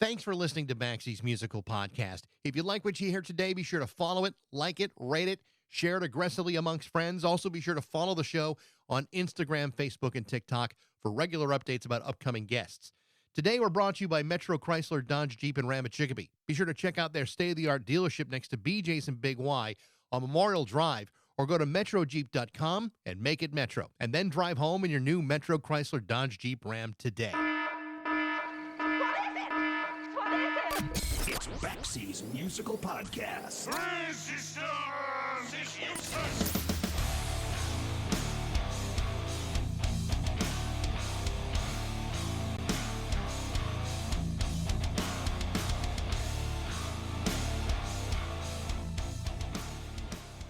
Thanks for listening to Baxie's Musical Podcast. If you like what you hear today, be sure to follow it, like it, rate it, share it aggressively amongst friends. Also, be sure to follow the show on Instagram, Facebook, and TikTok for regular updates about upcoming guests. Today, we're brought to you by Metro Chrysler, Dodge, Jeep, and Ram at Chicopee. Be sure to check out their state-of-the-art dealership next to BJ's and Big Y on Memorial Drive, or go to metrojeep.com and make it Metro. And then drive home in your new Metro Chrysler, Dodge, Jeep, Ram today. It's Baxie's Musical Podcast.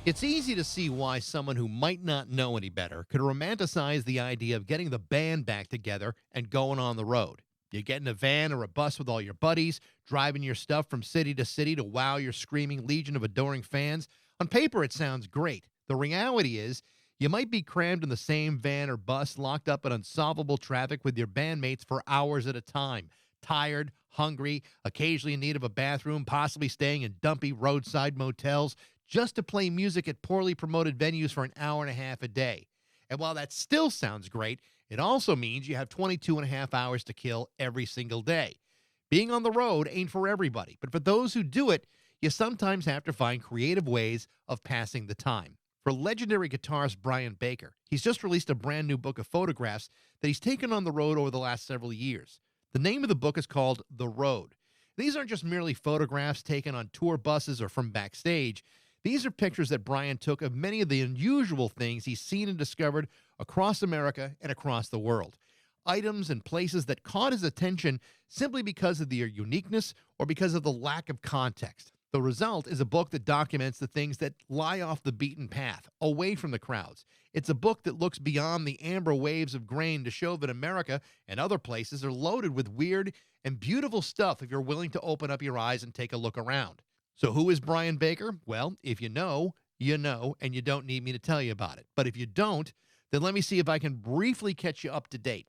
It's easy to see why someone who might not know any better could romanticize the idea of getting the band back together and going on the road. You get in a van or a bus with all your buddies, driving your stuff from city to city to wow your screaming legion of adoring fans. On paper, it sounds great. The reality is, you might be crammed in the same van or bus, locked up in unsolvable traffic with your bandmates for hours at a time. Tired, hungry, occasionally in need of a bathroom, possibly staying in dumpy roadside motels, just to play music at poorly promoted venues for an hour and a half a day. And while that still sounds great, it also means you have 22 and a half hours to kill every single day. Being on the road ain't for everybody, but for those who do it, you sometimes have to find creative ways of passing the time. For legendary guitarist Brian Baker, he's just released a brand new book of photographs that he's taken on the road over the last several years. The name of the book is called The Road. These aren't just merely photographs taken on tour buses or from backstage. These are pictures that Brian took of many of the unusual things he's seen and discovered across America and across the world. Items and places that caught his attention simply because of their uniqueness or because of the lack of context. The result is a book that documents the things that lie off the beaten path, away from the crowds. It's a book that looks beyond the amber waves of grain to show that America and other places are loaded with weird and beautiful stuff if you're willing to open up your eyes and take a look around. So who is Brian Baker? Well, if you know, and you don't need me to tell you about it. But if you don't, then let me see if I can briefly catch you up to date.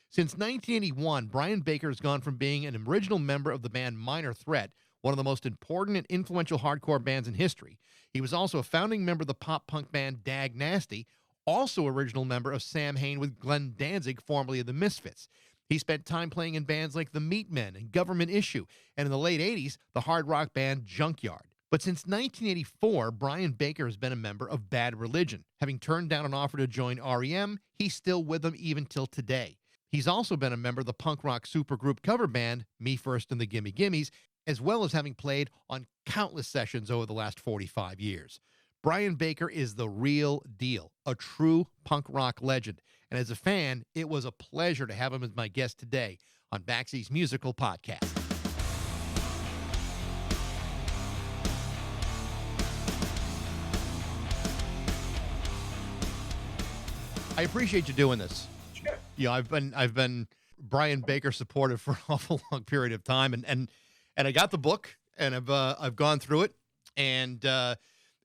Since 1981, Brian Baker has gone from being an original member of the band Minor Threat, one of the most important and influential hardcore bands in history. He was also a founding member of the pop-punk band Dag Nasty, also original member of Samhain with Glen Danzig, formerly of the Misfits. He spent time playing in bands like the Meatmen and Government Issue, and in the late 80s, the hard rock band Junkyard. But since 1984, Brian Baker has been a member of Bad Religion. Having turned down an offer to join REM, he's still with them even till today. He's also been a member of the punk rock supergroup cover band Me First and the Gimme Gimmes, as well as having played on countless sessions over the last 45 years. Brian Baker is the real deal, a true punk rock legend. And as a fan, it was a pleasure to have him as my guest today on Baxie's Musical Podcast. I appreciate you doing this. Sure. You know, I've been Brian Baker supportive for an awful long period of time, and I got the book, and I've gone through it, and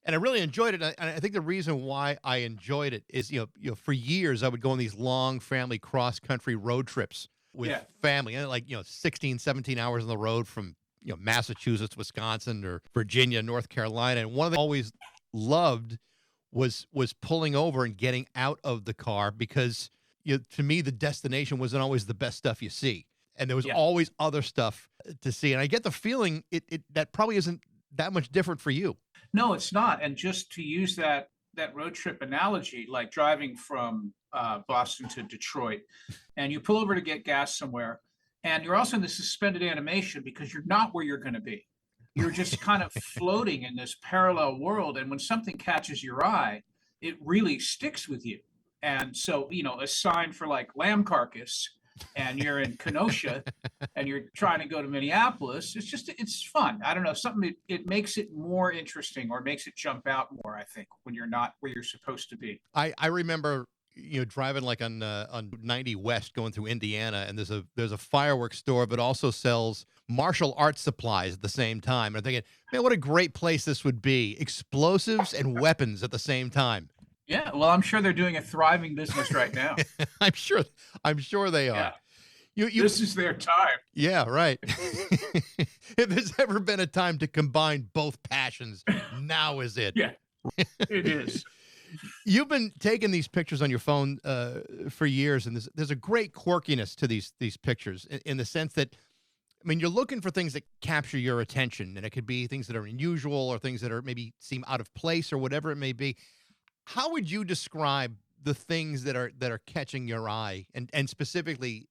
I really enjoyed it. And I think the reason why I enjoyed it is, you know, for years I would go on these long family cross country road trips with family, and like 16, 17 hours on the road from Massachusetts, Wisconsin, or Virginia, North Carolina, and one of them I always loved was pulling over and getting out of the car because to me the destination wasn't always the best stuff you see, and there was always other stuff to see. And I get the feeling that probably isn't that much different for you. No, it's not. And just to use that road trip analogy, like driving from Boston to Detroit, and you pull over to get gas somewhere, and you're also in the suspended animation because you're not where you're going to be. You're just kind of floating in this parallel world. And when something catches your eye, it really sticks with you. And so, a sign for like lamb carcass, and you're in Kenosha and you're trying to go to Minneapolis, it's fun. I don't know, something, it makes it more interesting or makes it jump out more, I think, when you're not where you're supposed to be. I remember driving like on 90 West going through Indiana, and there's a fireworks store but also sells martial arts supplies at the same time. And I'm thinking, man, what a great place this would be. Explosives and weapons at the same time. Yeah, well, I'm sure they're doing a thriving business right now. I'm sure they are. You This is their time. Yeah, right. If there's ever been a time to combine both passions, now is it. Yeah, it is. You've been taking these pictures on your phone for years, and there's a great quirkiness to these pictures in the sense that, I mean, you're looking for things that capture your attention, and it could be things that are unusual or things that are maybe seem out of place or whatever it may be. How would you describe the things that are catching your eye, and specifically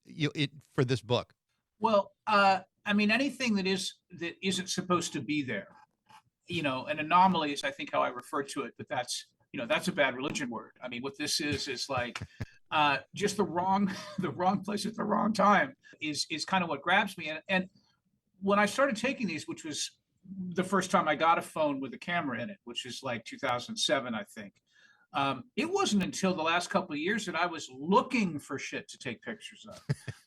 for this book? Well, I mean, anything that isn't supposed to be there, an anomaly is, I think, how I refer to it, but that's a bad religion word. I mean, what this is like just the wrong the wrong place at the wrong time is kind of what grabs me. And when I started taking these, which was the first time I got a phone with a camera in it, which is like 2007, I think. It wasn't until the last couple of years that I was looking for shit to take pictures of.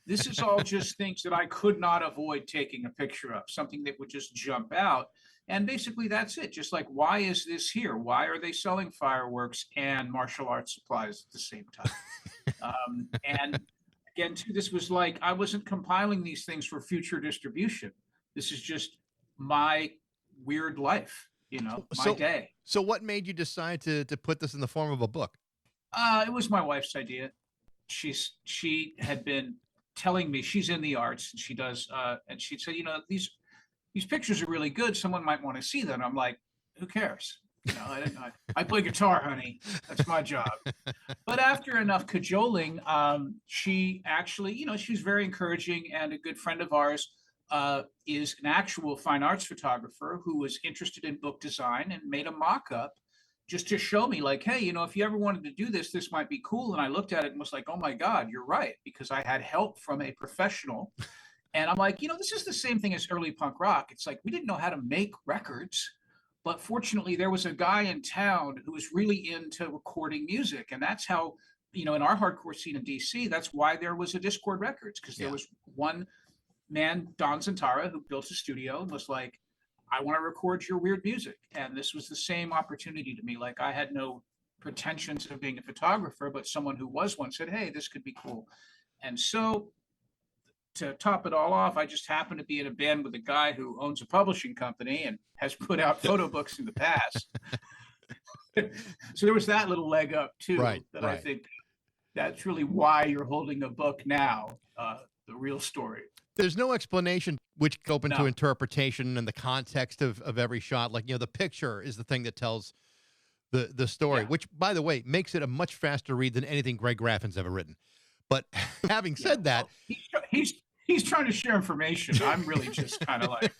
This is all just things that I could not avoid taking a picture of, something that would just jump out. And basically that's it. Just like, why is this here? Why are they selling fireworks and martial arts supplies at the same time? And again, too, this was like, I wasn't compiling these things for future distribution. This is just my weird life, my day. So what made you decide to put this in the form of a book? It was my wife's idea. She had been telling me, she's in the arts, and she does, and she'd say, these pictures are really good. Someone might want to see them. I'm like, who cares? I play guitar, honey. That's my job. But after enough cajoling, she actually, she's very encouraging, and a good friend of ours is an actual fine arts photographer who was interested in book design and made a mock-up just to show me, like, hey, if you ever wanted to do this, this might be cool. And I looked at it and was like, oh my God, you're right, because I had help from a professional. And I'm like, this is the same thing as early punk rock. It's like, we didn't know how to make records, but fortunately there was a guy in town who was really into recording music. And that's how, in our hardcore scene in DC, that's why there was a Discord Records, because there was one man, Don Zantara, who built a studio and was like, I want to record your weird music. And this was the same opportunity to me. Like, I had no pretensions of being a photographer, but someone who was one said, hey, this could be cool. And so to top it all off, I just happened to be in a band with a guy who owns a publishing company and has put out photo books in the past. So there was that little leg up too, right. I think that's really why you're holding a book now, the real story. There's no explanation, which is open to interpretation and the context of every shot. Like, the picture is the thing that tells the story, which, by the way, makes it a much faster read than anything Greg Graffin's ever written. But having said that, he's trying to share information. I'm really just kind of like,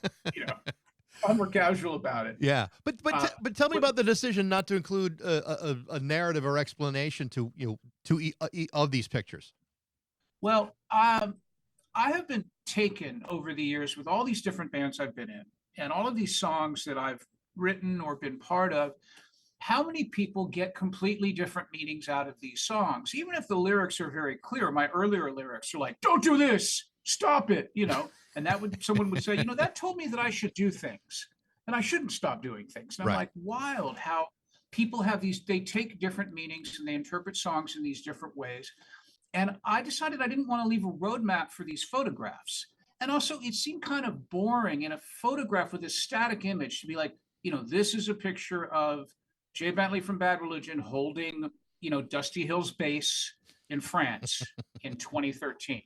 I'm more casual about it. Yeah, but tell me about the decision not to include a narrative or explanation to of these pictures. Well, I have been taken over the years with all these different bands I've been in, and all of these songs that I've written or been part of. How many people get completely different meanings out of these songs? Even if the lyrics are very clear, my earlier lyrics are like, don't do this, stop it, and someone would say, that told me that I should do things and I shouldn't stop doing things. And I'm like, wild how people have they take different meanings and they interpret songs in these different ways. And I decided I didn't want to leave a roadmap for these photographs. And also it seemed kind of boring in a photograph with a static image to be like, this is a picture of Jay Bentley from Bad Religion holding, Dusty Hill's bass in France in 2013.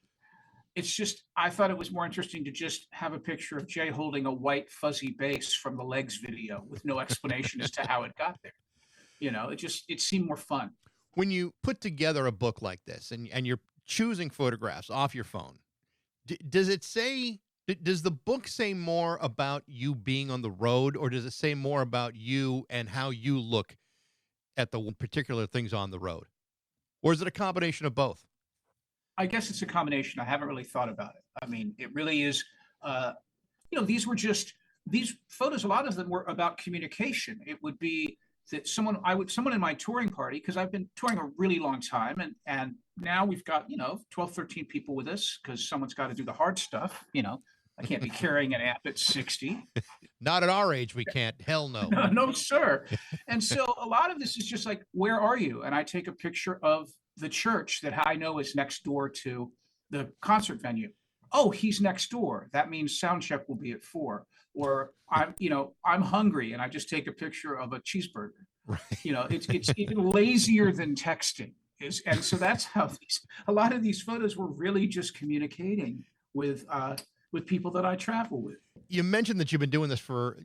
It's just, I thought it was more interesting to just have a picture of Jay holding a white fuzzy bass from the Legs video with no explanation as to how it got there. It seemed more fun. When you put together a book like this and you're choosing photographs off your phone, does the book say more about you being on the road, or does it say more about you and how you look at the particular things on the road? Or is it a combination of both? I guess it's a combination. I haven't really thought about it. I mean, it really is, these photos, a lot of them were about communication. It would be that someone in my touring party, because I've been touring a really long time, and now we've got 12, 13 people with us because someone's got to do the hard stuff. I can't be carrying an amp at 60. Not at our age, we can't. Hell no. No, sir. And so a lot of this is just like, where are you? And I take a picture of the church that I know is next door to the concert venue. Oh, he's next door. That means sound check will be at 4. Or I'm hungry and I just take a picture of a cheeseburger. Right. It's even lazier than texting. And so that's how a lot of these photos were really just communicating with people that I travel with. You mentioned that you've been doing this for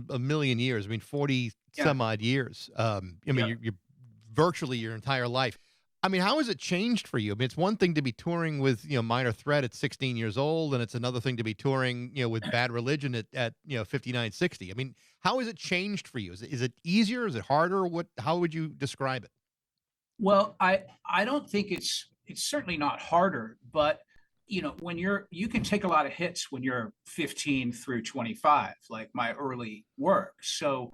a million years. I mean, 40 some odd years. I mean, Yeah. you're virtually your entire life. I mean, how has it changed for you? I mean, it's one thing to be touring with, Minor Threat at 16 years old, and it's another thing to be touring, with Bad Religion at 59, 60. I mean, how has it changed for you? Is it easier? Is it harder? How would you describe it? Well, I don't think it's certainly not harder, but when you can take a lot of hits when you're 15 through 25, like my early work. So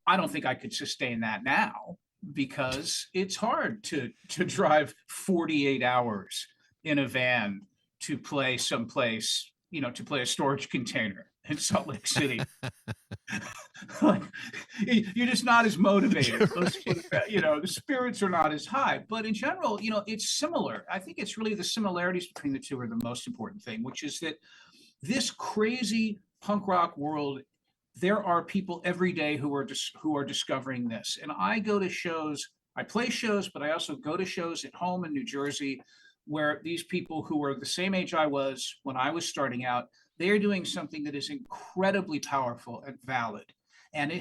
I don't think I could sustain that now because it's hard to drive 48 hours in a van to play someplace, to play a storage container in Salt Lake City. Like, you're just not as motivated. The spirits are not as high. But in general, it's similar. I think it's really the similarities between the two are the most important thing, which is that this crazy punk rock world, there are people every day who are discovering this. And I go to shows, I play shows, but I also go to shows at home in New Jersey where these people who were the same age I was when I was starting out, they are doing something that is incredibly powerful and valid. And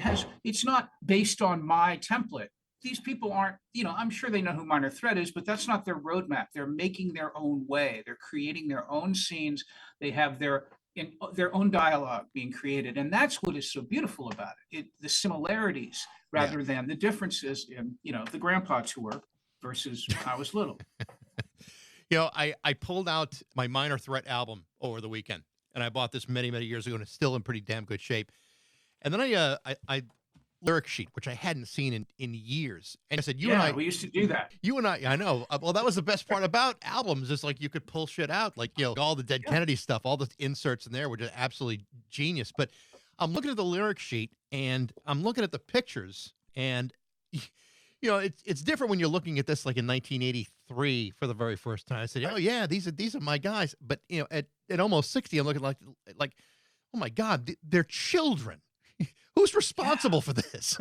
it's not based on my template. These people aren't, I'm sure they know who Minor Threat is, but that's not their roadmap. They're making their own way. They're creating their own scenes. They have their own dialogue being created. And that's what is so beautiful about it. The similarities rather than the differences in, the Grandpa tour versus when I was little. I pulled out my Minor Threat album over the weekend, and I bought this many, many years ago, and it's still in pretty damn good shape. And then I lyric sheet, which I hadn't seen in years. And I said, we used to do that. You and I know. Well, that was the best part about albums is like you could pull shit out, like, all the Dead Kennedy stuff, all the inserts in there were just absolutely genius. But I'm looking at the lyric sheet and I'm looking at the pictures and, it's different when you're looking at this like in 1983 for the very first time. I said, oh yeah, these are my guys. But, at almost 60, I'm looking like, oh my God, they're children. Who's responsible for this?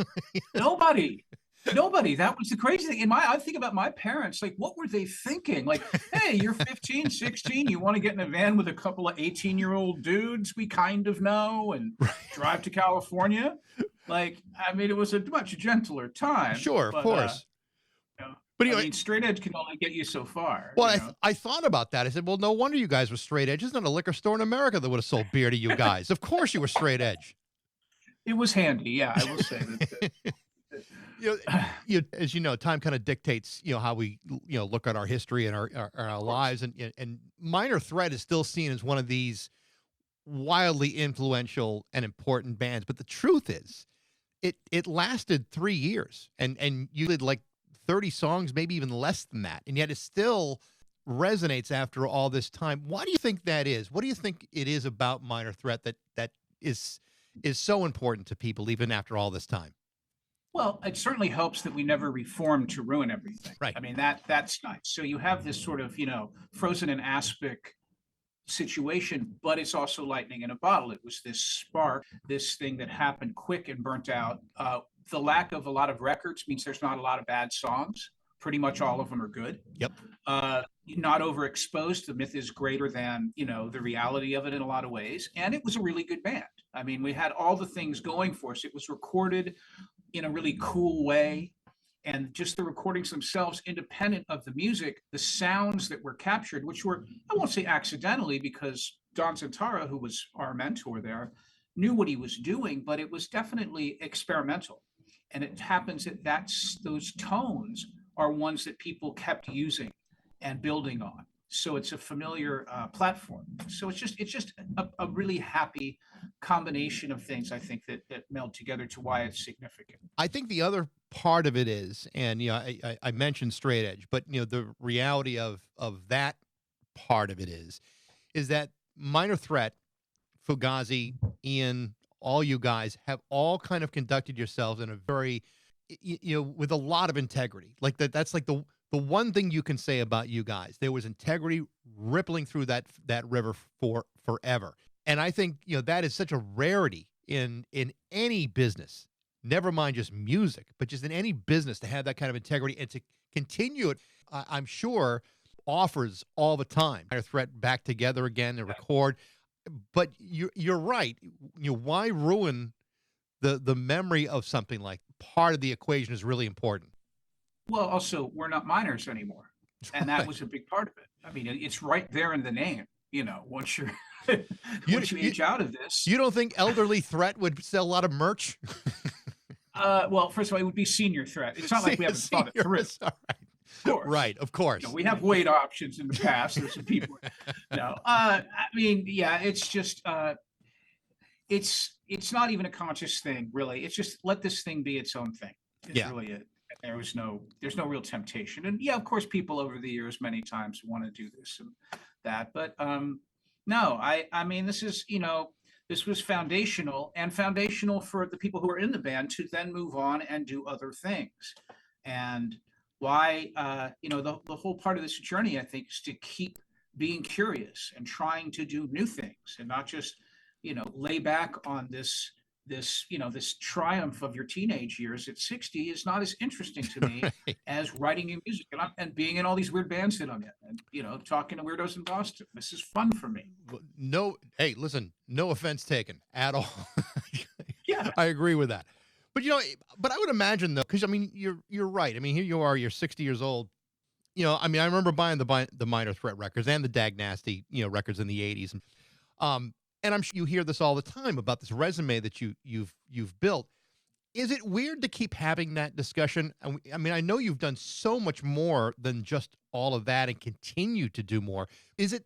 Nobody. That was the crazy thing. I think about my parents, like, what were they thinking? Like, hey, you're 15, 16, you want to get in a van with a couple of 18-year-old dudes we kind of know and drive to California? Like, I mean, it was a much gentler time. Sure, of course. But straight edge can only get you so far. Well, I thought about that. I said, well, no wonder you guys were straight edge. There's not a liquor store in America that would have sold beer to you guys. Of course you were straight edge. It was handy, yeah. I will say that. As you know, time kind of dictates, how we, look at our history and our lives. And Minor Threat is still seen as one of these wildly influential and important bands. But the truth is, it lasted 3 years, and you did like 30 songs, maybe even less than that, and yet it still resonates after all this time. Why do you think that is? What do you think it is about Minor Threat that is so important to people even after all this time? Well, it certainly helps that we never reformed to ruin everything. Right. I mean, that's nice. So you have this sort of, frozen in aspic situation, but it's also lightning in a bottle. It was this spark, this thing that happened quick and burnt out. The lack of a lot of records means there's not a lot of bad songs. Pretty much all of them are good. Yep. Not overexposed. The myth is greater than, the reality of it in a lot of ways. And it was a really good band. I mean, we had all the things going for us. It was recorded in a really cool way. And just the recordings themselves, independent of the music, the sounds that were captured, which were, I won't say accidentally, because Don Zantara, who was our mentor there, knew what he was doing, but it was definitely experimental. And it happens that those tones are ones that people kept using and building on. So it's a familiar platform. So it's just a really happy combination of things, I think, that meld together to why it's significant. I think the other part of it is, and I mentioned straight edge, but the reality of that part of it is that Minor Threat, Fugazi, Ian, all you guys have all kind of conducted yourselves in a very, with a lot of integrity. Like that's like the one thing you can say about you guys, there was integrity rippling through that river for forever. And I think, that is such a rarity in any business. Never mind just music, but just in any business to have that kind of integrity and to continue it. I'm sure offers all the time. Minor Threat back together again and record. But you're right. Why ruin the memory of something like part of the equation is really important. Well, also, we're not minors anymore. And that was a big part of it. I mean, it's right there in the name, once you're once you age out of this. You don't think Elderly Threat would sell a lot of merch? Well, first of all, it would be Senior Threat. It's not like we haven't thought it through. All right. Of course. Right, of course. We have weight options in the past. There's some people. I mean, yeah, it's just it's not even a conscious thing, really. It's just let this thing be its own thing. It's really it. There's no real temptation. And yeah, of course, people over the years many times want to do this and that. But no, I mean, this is, this was foundational for the people who are in the band to then move on and do other things. And why, the whole part of this journey, I think, is to keep being curious and trying to do new things and not just, lay back on this triumph of your teenage years at 60 is not as interesting to me as writing new music and being in all these weird bands that I'm in and, talking to weirdos in Boston. This is fun for me. No, hey, listen, no offense taken at all. Yeah. I agree with that. But, but I would imagine though, because I mean, you're right. I mean, here you are, you're 60 years old. I mean, I remember buying the Minor Threat records and the Dag Nasty, records in the 80s. And I'm sure you hear this all the time about this resume that you've built. Is it weird to keep having that discussion? I mean, I know you've done so much more than just all of that and continue to do more. Is it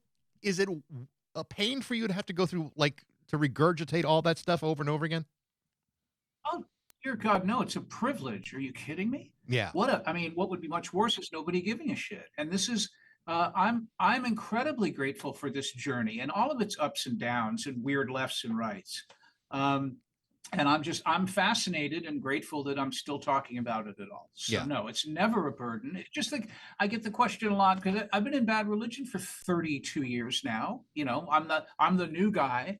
a pain for you to have to go through, like, to regurgitate all that stuff over and over again? Oh, dear God, no, it's a privilege. Are you kidding me? Yeah. I mean, what would be much worse is nobody giving a shit. And this is, I'm incredibly grateful for this journey and all of its ups and downs and weird lefts and rights. And I'm fascinated and grateful that I'm still talking about it at all. So no, it's never a burden. It's just like I get the question a lot because I've been in Bad Religion for 32 years now. I'm the new guy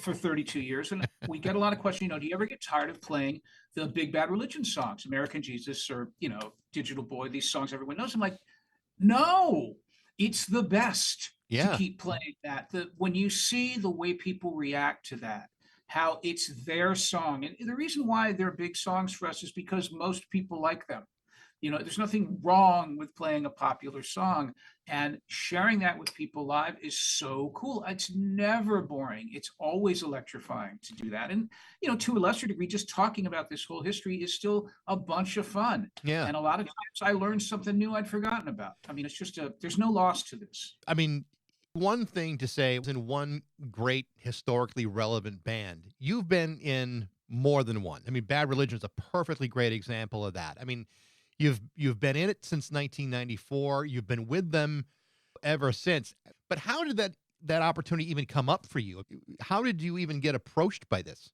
for 32 years. And we get a lot of questions, do you ever get tired of playing the big Bad Religion songs, American Jesus or, Digital Boy, these songs everyone knows? I'm like, no, it's the best to keep playing that. When you see the way people react to that, how it's their song. And the reason why they're big songs for us is because most people like them. There's nothing wrong with playing a popular song, and sharing that with people live is so cool. It's never boring. It's always electrifying to do that. And, to a lesser degree, just talking about this whole history is still a bunch of fun. Yeah. And a lot of times I learned something new I'd forgotten about. I mean, it's just there's no loss to this. I mean, one thing to say in one great historically relevant band, you've been in more than one. I mean, Bad Religion is a perfectly great example of that. I mean, you've been in it since 1994. You've been with them ever since. But how did that opportunity even come up for you? How did you even get approached by this?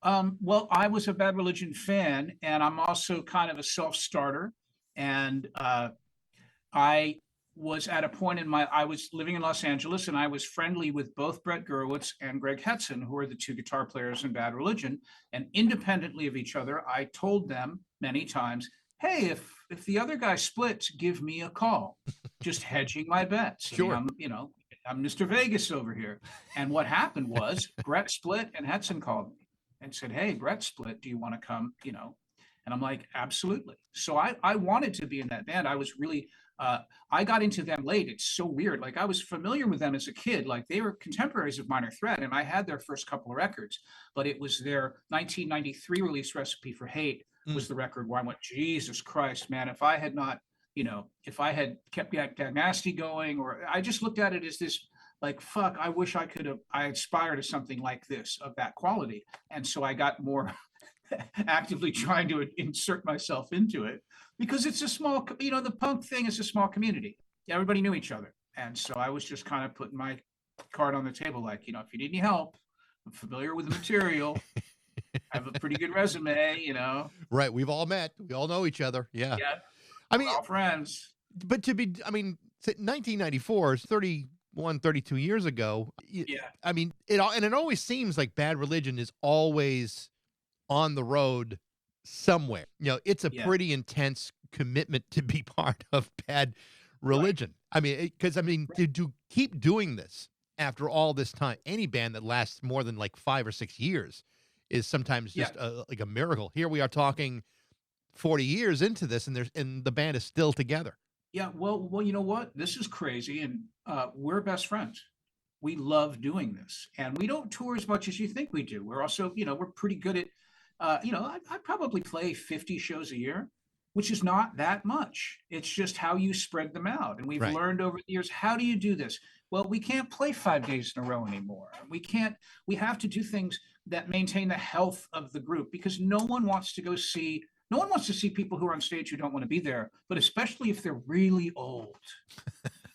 Well, I was a Bad Religion fan, and I'm also kind of a self-starter. And I was at a point I was living in Los Angeles, and I was friendly with both Brett Gurewitz and Greg Hetson, who are the two guitar players in Bad Religion. And independently of each other, I told them many times, hey, if the other guy splits, give me a call. Just hedging my bets. Sure. I mean, I'm Mr. Vegas over here. And what happened was Brett split and Hetson called me and said, hey, Brett split. Do you want to come? And I'm like, absolutely. So I wanted to be in that band. I was really, I got into them late. It's so weird. Like I was familiar with them as a kid. Like they were contemporaries of Minor Threat, and I had their first couple of records, but it was their 1993 release, Recipe for Hate, was the record where I went, Jesus Christ, man, if I had not, if I had kept Dag Nasty going, or I just looked at it as this, like, fuck, I wish I aspired to something like this, of that quality. And so I got more actively trying to insert myself into it because it's a small, the punk thing is a small community. Everybody knew each other. And so I was just kind of putting my card on the table, like, if you need any help, I'm familiar with the material. I have a pretty good resume, Right. We've all met. We all know each other. Yeah. Yeah. I mean, we're all friends. but to be, I mean, 1994 is 31, 32 years ago. Yeah. I mean, it always seems like Bad Religion is always on the road somewhere. It's a Yeah. pretty intense commitment to be part of Bad Religion. I mean, because to keep doing this after all this time, any band that lasts more than like 5 or 6 years is sometimes just like a miracle. Here we are talking 40 years into this, and the band is still together. Yeah. Well, you know what? This is crazy. And we're best friends. We love doing this, and we don't tour as much as you think we do. We're also, we're pretty good at, I probably play 50 shows a year, which is not that much. It's just how you spread them out. And we've Right. learned over the years, how do you do this? Well, we can't play 5 days in a row anymore. We have to do things that maintain the health of the group, because no one wants to see people who are on stage who don't want to be there, but especially if they're really old.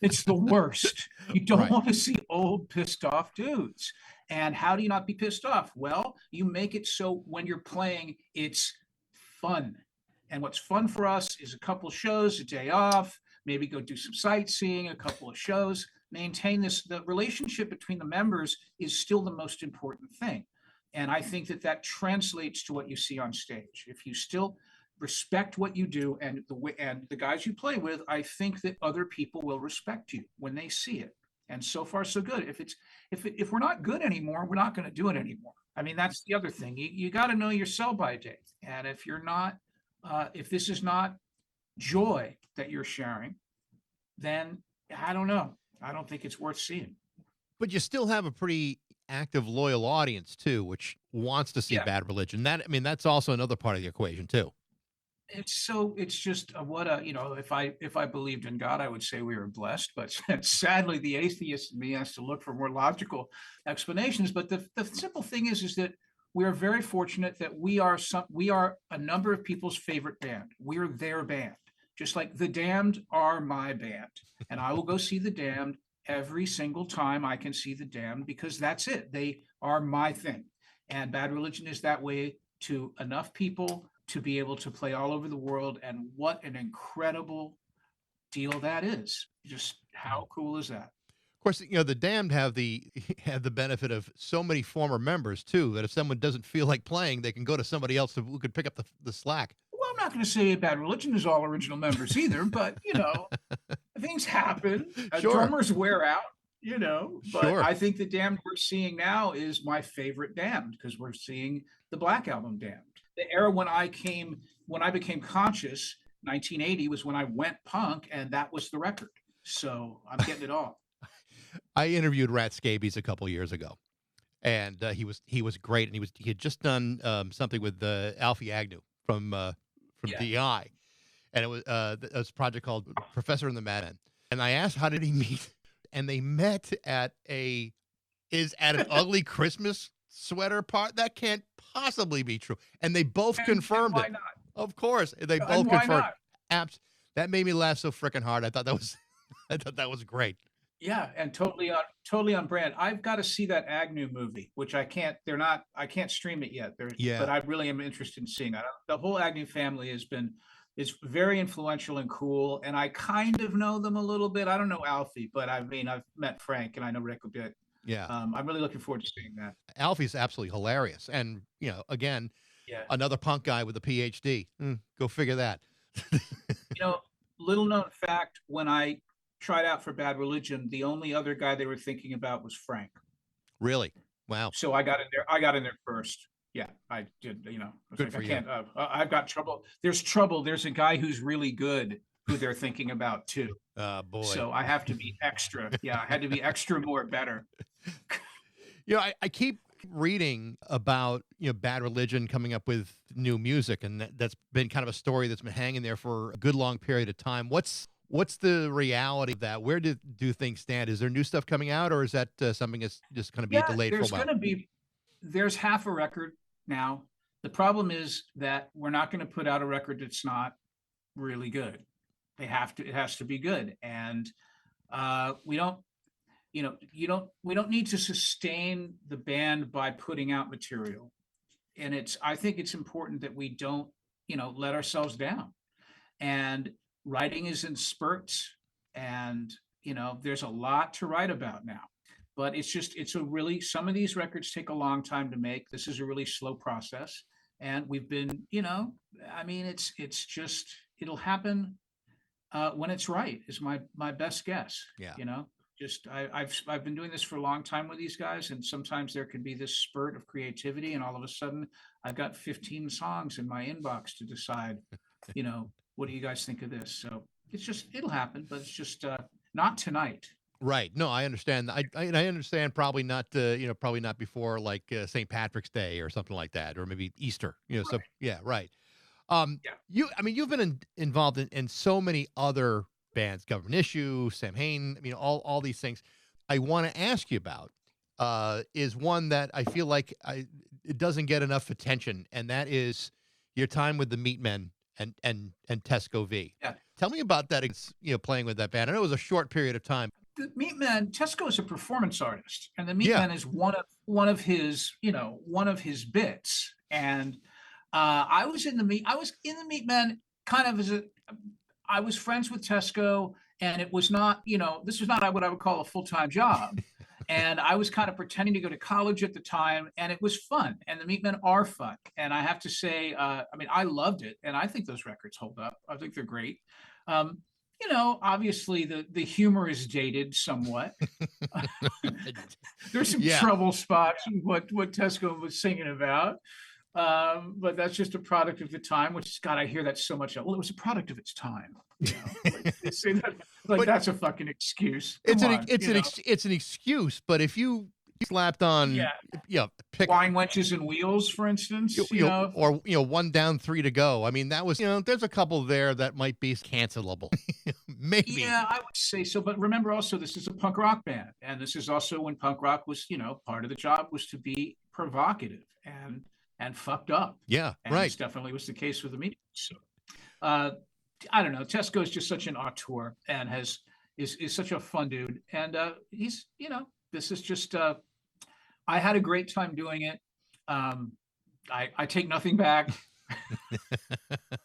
It's the worst. You don't Right. want to see old, pissed off dudes. And how do you not be pissed off? Well, you make it so when you're playing, it's fun. And what's fun for us is a couple shows, a day off, maybe go do some sightseeing, a couple of shows, maintain this. The relationship between the members is still the most important thing. And I think that translates to what you see on stage. If you still respect what you do and the guys you play with, I think that other people will respect you when they see it. And so far, so good. If we're not good anymore, we're not going to do it anymore. I mean, that's the other thing. You got to know your sell by date. And if you're not, if this is not joy that you're sharing, then I don't know. I don't think it's worth seeing. But you still have a pretty active, loyal audience too, which wants to see Bad Religion. That's also another part of the equation too. It's just if I believed in God, I would say we were blessed, but sadly the atheist in me has to look for more logical explanations. But the simple thing is that we are very fortunate that we are a number of people's favorite band. We're their band, just like the Damned are my band, and I will go see the Damned every single time I can see the Damned, because that's it. They are my thing, and Bad Religion is that way to enough people to be able to play all over the world. And what an incredible deal that is. Just how cool is that? Of course, the Damned have the benefit of so many former members too, that if someone doesn't feel like playing, they can go to somebody else who could pick up the slack. Well, I'm not going to say Bad Religion is all original members either, but things happen. Sure. Drummers wear out, but Sure. I think the Damned we're seeing now is my favorite Damned, because we're seeing the Black Album Damned. The era when I became conscious, 1980, was when I went punk, and that was the record. So I'm getting it all. I interviewed Rat Scabies a couple years ago, and he was great, and he had just done something with Alfie Agnew from DI, and it was a project called Professor and the Madman. And I asked, how did he meet? And they met at an ugly Christmas sweater part. That can't possibly be true. And they both confirmed why it. not? Of course, they both And why confirmed. not? That made me laugh so freaking hard. I thought that was great. Yeah, and totally on brand. I've got to see that Agnew movie, which I can't stream it yet. But I really am interested in seeing that. The whole Agnew family is very influential and cool, and I kind of know them a little bit. I don't know Alfie, but I've met Frank, and I know Rick a bit. Yeah. I'm really looking forward to seeing that. Alfie's absolutely hilarious. And, again, another punk guy with a PhD. Go figure that. Little known fact, when I tried out for Bad Religion, the only other guy they were thinking about was Frank. Really? Wow. So I got in there first. Yeah, I did. Good for you. I've got trouble. There's trouble. There's a guy who's really good who they're thinking about too. Boy. So I have to be extra. Yeah, I had to be extra more better. I keep reading about Bad Religion coming up with new music, and that's been kind of a story that's been hanging there for a good long period of time. What's the reality of that? Where do things stand? Is there new stuff coming out, or is that something that's just going to be delayed for a while? There's half a record now. The problem is that we're not going to put out a record that's not really good. It has to be good, and we don't need to sustain the band by putting out material. And I think it's important that we don't let ourselves down. And writing is in spurts, and there's a lot to write about now. But it's a really, some of these records take a long time to make. This is a really slow process, and we've been, I mean, it's just, it'll happen when it's right, is my best guess. Yeah. Just I've been doing this for a long time with these guys, and sometimes there can be this spurt of creativity, and all of a sudden I've got 15 songs in my inbox to decide, what do you guys think of this? So it'll happen, but it's just not tonight. Right. No, I understand. I understand probably not, probably not before like St. Patrick's Day or something like that, or maybe Easter, so Right. yeah, right. Yeah. You've been involved in so many other bands, Government Issue, Samhain, all these things. I want to ask you about is one that I feel like it doesn't get enough attention, and that is your time with the Meatmen and Tesco V. Yeah. Tell me about that, playing with that band. I know it was a short period of time. The Meatmen, Tesco is a performance artist, and the Yeah. Meatmen is one of his bits. And I was in the Meatmen kind of I was friends with Tesco, and it was not, this was not what I would call a full-time job. And I was kind of pretending to go to college at the time, and it was fun. And the Meatmen are fun. And I have to say, I loved it, and I think those records hold up. I think they're great. Obviously the humor is dated somewhat. There's some trouble spots in what Tesco was singing about. But that's just a product of the time, which, God, I hear that so much. Well, it was a product of its time. They say that, but that's a fucking excuse. It's an excuse, but if you slapped on, pick Wine Wenches and Wheels, for instance, or One Down, Three to Go. I mean, that was, there's a couple there that might be cancelable. Maybe. Yeah, I would say so. But remember also, this is a punk rock band, and this is also when punk rock was, part of the job was to be provocative and fucked up. Yeah, and right. This definitely was the case with the media. So, I don't know. Tesco is just such an auteur and is such a fun dude, and he's, this is just. I had a great time doing it. I take nothing back.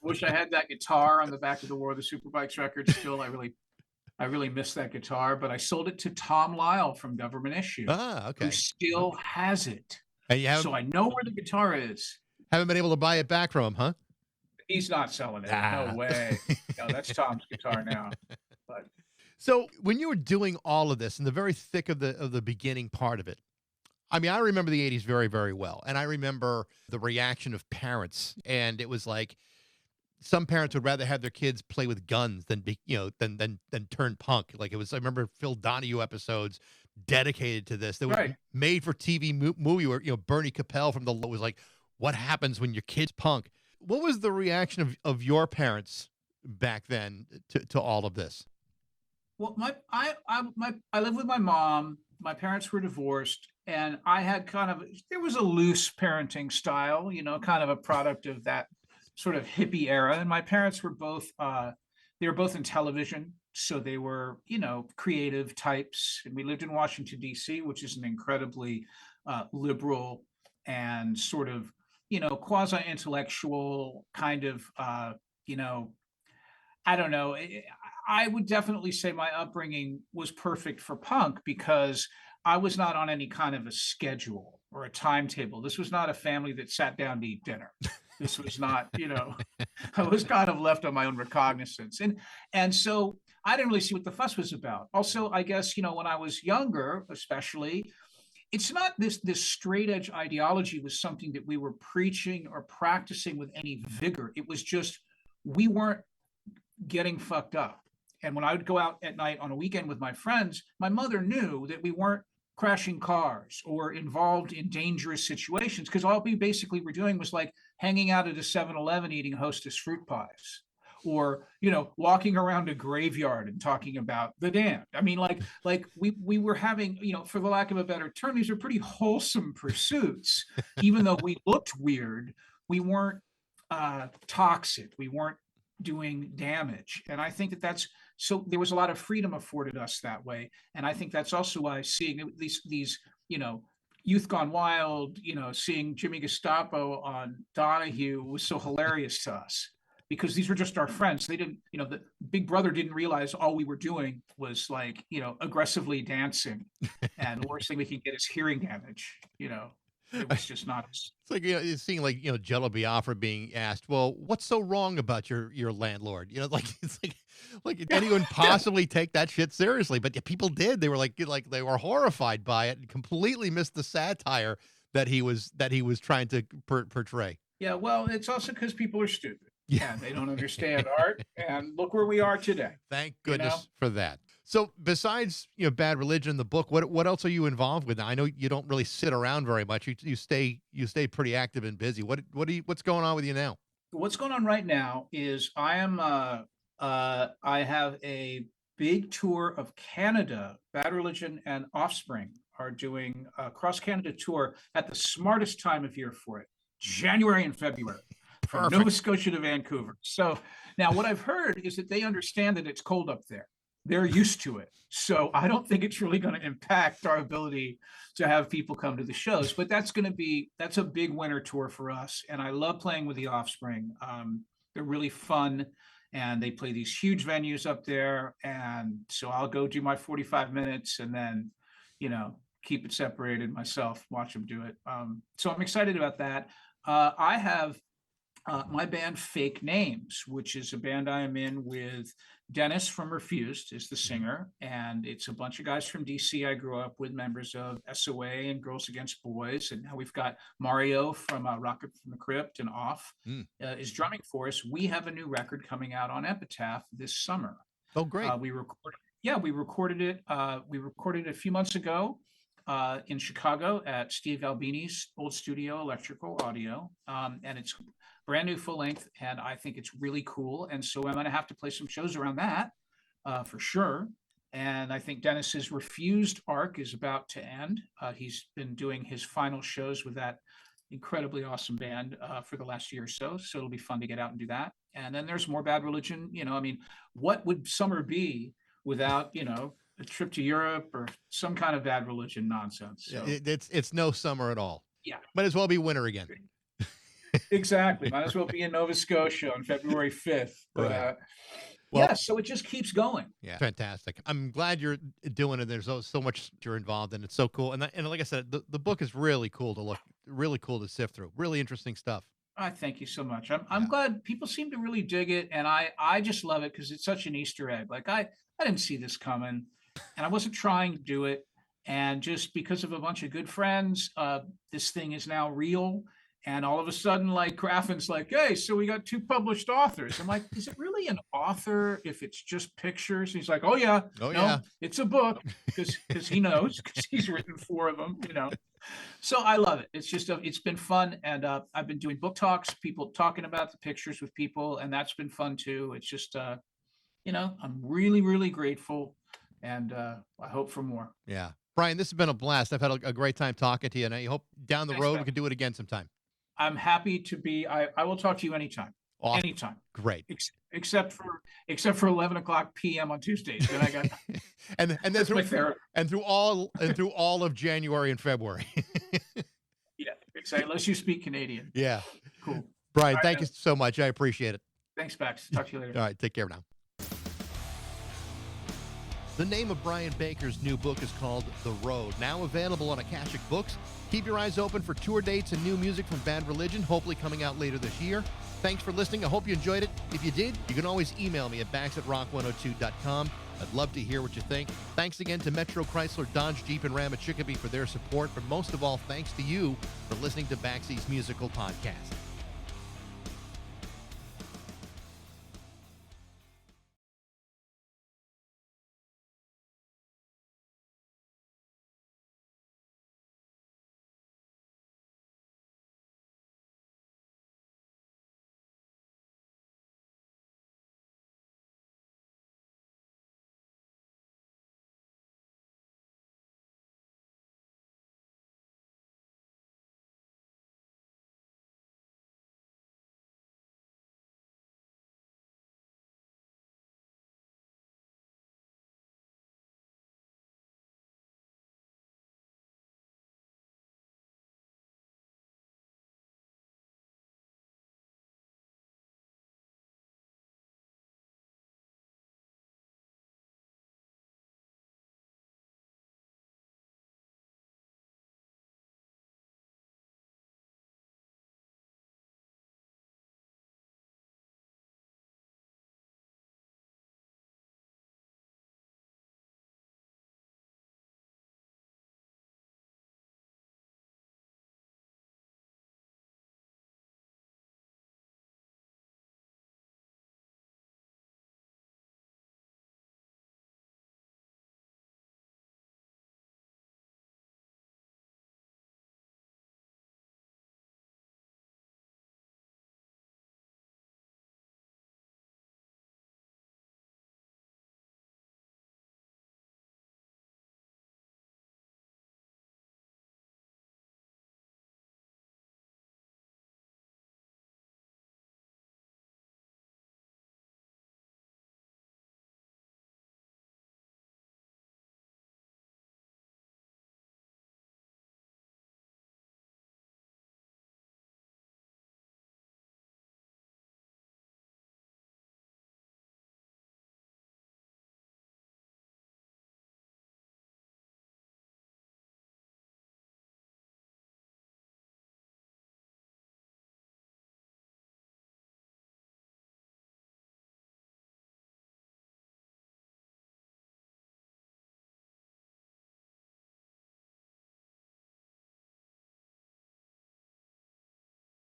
Wish I had that guitar on the back of the War of the Superbikes record still. I really miss that guitar, but I sold it to Tom Lyle from Government Issue. Okay. Who still has it. And so I know where the guitar is. Haven't been able to buy it back from him, huh? He's not selling it. No way. No, that's Tom's guitar now. But so when you were doing all of this in the very thick of the beginning part of it, I remember the 80s very, very well. And I remember the reaction of parents. And it was like some parents would rather have their kids play with guns than than turn punk. Like it was, I remember Phil Donahue episodes dedicated to this. There was made for TV movie where, Bernie Capel from was like, what happens when your kid's punk? What was the reaction of your parents back then to all of this? Well, I live with my mom. My parents were divorced, and I had there was a loose parenting style, kind of a product of that sort of hippie era. And my parents were both, they were both in television. So they were, creative types. And we lived in Washington, D.C., which is an incredibly liberal and sort of, quasi-intellectual kind of, I don't know. I would definitely say my upbringing was perfect for punk because I was not on any kind of a schedule or a timetable. This was not a family that sat down to eat dinner. This was not, I was kind of left on my own recognizance. And so I didn't really see what the fuss was about. Also, I guess, when I was younger, especially, it's not this straight edge ideology was something that we were preaching or practicing with any vigor. It was just, we weren't getting fucked up. And when I would go out at night on a weekend with my friends, my mother knew that we weren't crashing cars or involved in dangerous situations, because all we basically were doing was like hanging out at a 7-Eleven eating Hostess fruit pies, or walking around a graveyard and talking about the damned. Like we were having, for the lack of a better term, these are pretty wholesome pursuits. Even though we looked weird, we weren't toxic, we weren't doing damage. And I think that's so there was a lot of freedom afforded us that way. And I think that's also why seeing these Youth Gone Wild, seeing Jimmy Gestapo on Donahue was so hilarious to us, because these were just our friends. They didn't, the big brother didn't realize all we were doing was like, aggressively dancing. And the worst thing we could get is hearing damage. It was just not. It's like, you're seeing like, Jello Biafra being asked, well, what's so wrong about your landlord? Like, it's like did anyone possibly take that shit seriously? But yeah, people did. They were like they were horrified by it and completely missed the satire that he was trying to portray. Yeah, well, it's also because people are stupid. Yeah. And they don't understand art. And look where we are today. Thank goodness for that. So besides, Bad Religion, the book, what else are you involved with? I know you don't really sit around very much. You stay pretty active and busy. What's going on with you now? What's going on right now is I have a big tour of Canada. Bad Religion and Offspring are doing a cross Canada tour at the smartest time of year for it, January and February. From Perfect. Nova Scotia to Vancouver. So now what I've heard is that they understand that it's cold up there. They're used to it. So I don't think it's really going to impact our ability to have people come to the shows, but that's a big winter tour for us. And I love playing with the Offspring. They're really fun and they play these huge venues up there. And so I'll go do my 45 minutes and then, keep it separated myself, watch them do it. So I'm excited about that. I have my band Fake Names, which is a band I am in with Dennis from Refused is the singer. And it's a bunch of guys from DC I grew up with, members of SOA and Girls Against Boys. And now we've got Mario from Rocket from the Crypt and Off is drumming for us. We have a new record coming out on Epitaph this summer. Oh, great. We recorded it a few months ago in Chicago at Steve Albini's old studio, Electrical Audio. And it's brand new full length, and I think it's really cool. And so I'm going to have to play some shows around that for sure. And I think Dennis's Refused arc is about to end. He's been doing his final shows with that incredibly awesome band for the last year or so. So it'll be fun to get out and do that. And then there's more Bad Religion. What would summer be without, a trip to Europe or some kind of Bad Religion nonsense? So, it's no summer at all. Yeah. Might as well be winter again. Exactly. Might as well be in Nova Scotia on February 5th. But, Right. So it just keeps going. Yeah, fantastic. I'm glad you're doing it. There's so much you're involved in. It's so cool. And like I said, the book is really cool to look, really cool to sift through. Really interesting stuff. I thank you so much. I'm glad people seem to really dig it. And I just love it because it's such an Easter egg. Like I didn't see this coming and I wasn't trying to do it. And just because of a bunch of good friends, this thing is now real. And all of a sudden, like Graffin's like, hey, so we got 2 published authors. I'm like, is it really an author if it's just pictures? And he's like, oh yeah, it's a book because he knows because he's written 4 of them, So I love it. It's just it's been fun, and I've been doing book talks, people talking about the pictures with people, and that's been fun too. It's just I'm really, really grateful, and I hope for more. Yeah, Brian, this has been a blast. I've had a great time talking to you, and I hope down the road man. we can do it again sometime. I'm happy to be. I will talk to you anytime. Awesome. Anytime. Great. Except for 11 o'clock p.m. on Tuesdays. Then I got and then through all of January and February. Yeah, exactly. Unless you speak Canadian. Yeah. Cool. Brian, thank you so much. I appreciate it. Thanks, Bax. Talk to you later. All right, take care now. The name of Brian Baker's new book is called The Road, now available on Akashic Books. Keep your eyes open for tour dates and new music from Bad Religion, hopefully coming out later this year. Thanks for listening. I hope you enjoyed it. If you did, you can always email me at bax@rock102.com. I'd love to hear what you think. Thanks again to Metro Chrysler, Dodge, Jeep, and Ram at Chicopee for their support. But most of all, thanks to you for listening to Baxie's Musical Podcast.